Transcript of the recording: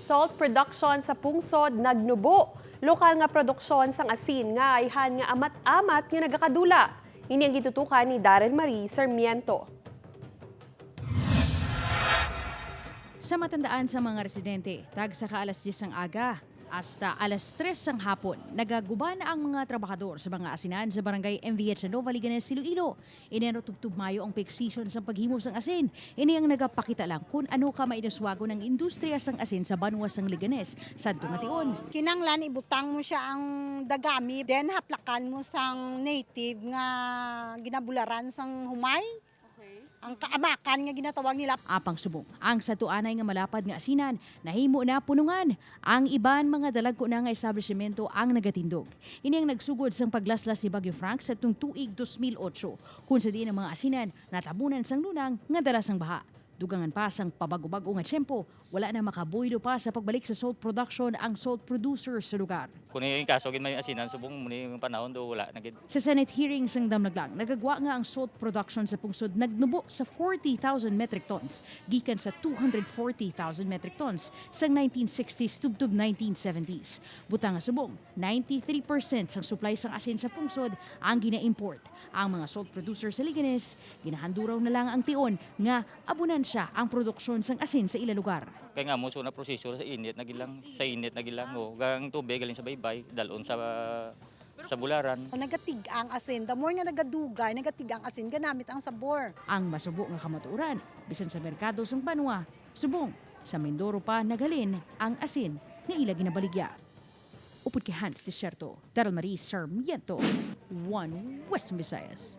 salt production sa pungsod nagnubo. Lokal nga produksyon sang asin nga ayhan nga amat-amat nga nagakadula. Ini ang gitutukan ni Darren Marie Sarmiento. Sa matandaan sa mga residente, tag sa alas 10 ng aga hasta alas 3 ng hapon, nagaguba na ang mga trabahador sa mga asinan sa barangay MVH sa Nova Liganes, Iloilo. Enero tubtub Mayo ang peak season sa paghimo sang asin. Ini ang nagapakita lang kung ano ka mainaswago ng industriya sang asin sa banwa sang Liganes, Santo Ngation. Kinanglan ibutang mo siya ang dagami, then haplakan mo sang native nga ginabularan sang humay. Ang kaamakan nga ginatawag nila. Apang subong, ang satuanay nga malapad nga asinan, nahimo na punungan. Ang iban mga dalagko na nga establishmento ang nagatindog. Ini ang nagsugod sang paglaslas si Bagyo Frank sa tuig 2008, kung sa diin ang mga asinan natabunan sang lunang nga dalas sang baha. Dugangan pa sang pabago-bago nga tiyempo, wala na makabuylo pa sa pagbalik sa salt production ang salt producer sa lugar. Kung yung kaso, may asinan, subong muna yung panahon do wala. Sa Senate hearing sang damnaglang, nagagwa nga ang salt production sa pungsod nagnubo sa 40,000 metric tons, gikan sa 240,000 metric tons sa 1960s tubtub 1970s. Butang nga subong, 93% sang supply sang asin sa pungsod ang gina-import. Ang mga salt producer sa Liganes, ginahanduraw na lang ang tion nga abunan siya ang produksyon sang asin sa ila lugar. Kaya nga mo na prosesyo sa init nagilang o gang tubig galing sa baybay dalon sa bularan. Nagatig ang asin, the more nga nagadugay, nagatig ang asin, ganamit ang sabor. Ang masubo nga kamaturan, bisan sa merkado sang banwa, subong sa Mindoro pa nagalin ang asin nga ila ginabaligya. Upod kay Hans Desierto, Darren Marie Sarmiento, One West Visayas.